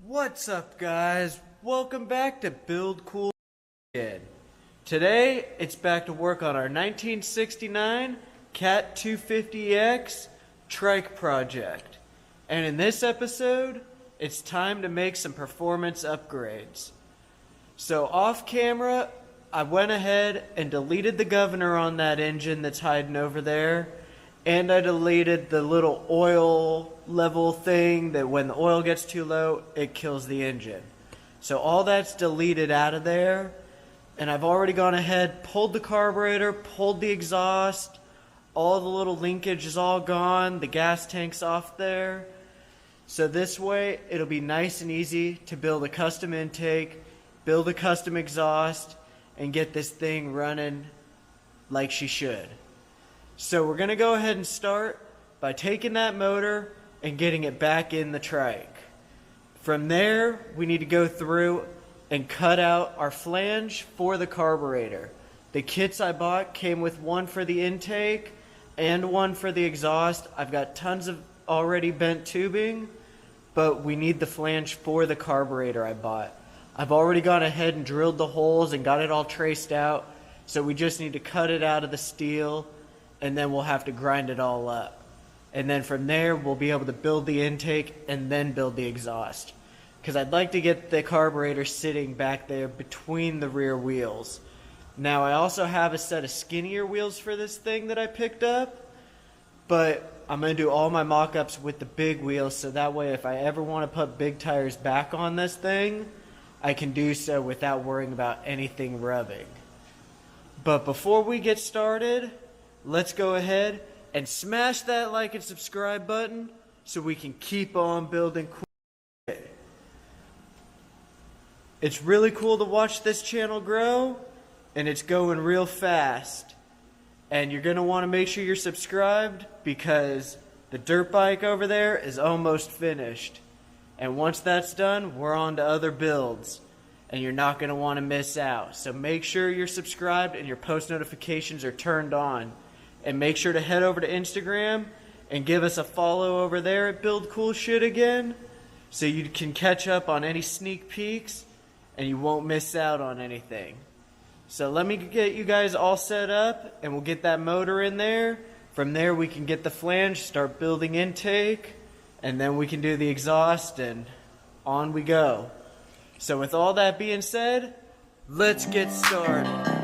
What's up, guys? Welcome back to Build Cool again. Today, it's back to work on our 1969 Cat 250X trike project. And in this episode, it's time to make some performance upgrades. So off camera, I went ahead and deleted the governor on that engine that's hiding over there. And I deleted the little oil level thing that when the oil gets too low, it kills the engine. So all that's deleted out of there. And I've already gone ahead, pulled the carburetor, pulled the exhaust. All the little linkage is all gone. The gas tank's off there. So this way, it'll be nice and easy to build a custom intake, build a custom exhaust, and get this thing running like she should. So we're going to go ahead and start by taking that motor and getting it back in the trike. From there, we need to go through and cut out our flange for the carburetor. The kits I bought came with one for the intake and one for the exhaust. I've got tons of already bent tubing, but we need the flange for the carburetor I bought. I've already gone ahead and drilled the holes and got it all traced out, so we just need to cut it out of the steel, and then we'll have to grind it all up. And then from there, we'll be able to build the intake and then build the exhaust. Because I'd like to get the carburetor sitting back there between the rear wheels. Now, I also have a set of skinnier wheels for this thing that I picked up, but I'm going to do all my mock-ups with the big wheels, so that way if I ever want to put big tires back on this thing, I can do so without worrying about anything rubbing. But before we get started, let's go ahead and smash that like and subscribe button so we can keep on building cool. It's really cool to watch this channel grow, and it's going real fast. And you're going to want to make sure you're subscribed because the dirt bike over there is almost finished. And once that's done, we're on to other builds. And you're not going to want to miss out. So make sure you're subscribed and your post notifications are turned on. And make sure to head over to Instagram and give us a follow over there at Build Cool Shit again, so you can catch up on any sneak peeks and you won't miss out on anything. So let me get you guys all set up and we'll get that motor in there. From there we can get the flange, start building intake, and then we can do the exhaust and on we go. So with all that being said, let's get started.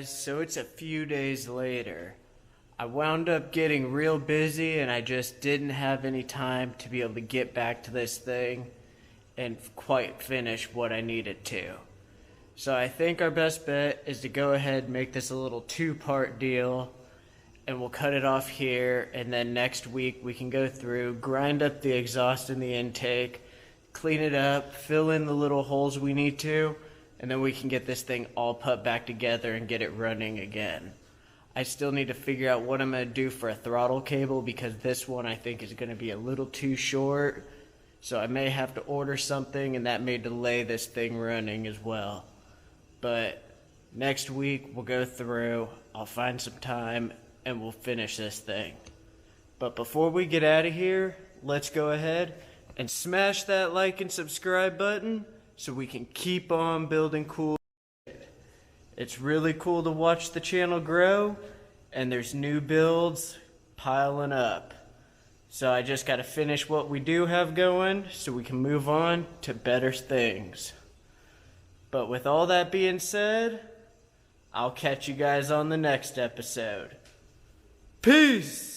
So it's a few days later. I wound up getting real busy and I just didn't have any time to be able to get back to this thing and quite finish what I needed to. So I think our best bet is to go ahead and make this a little two-part deal, and we'll cut it off here, and then next week we can go through, grind up the exhaust and the intake, clean it up, fill in the little holes we need to, and then we can get this thing all put back together and get it running again. I still need to figure out what I'm going to do for a throttle cable, because this one I think is going to be a little too short, so I may have to order something, and that may delay this thing running as well. But next week we'll go through, I'll find some time, and we'll finish this thing. But before we get out of here, let's go ahead and smash that like and subscribe button so we can keep on building cool. It's really cool to watch the channel grow, and there's new builds piling up. So I just got to finish what we do have going so we can move on to better things. But with all that being said, I'll catch you guys on the next episode. Peace!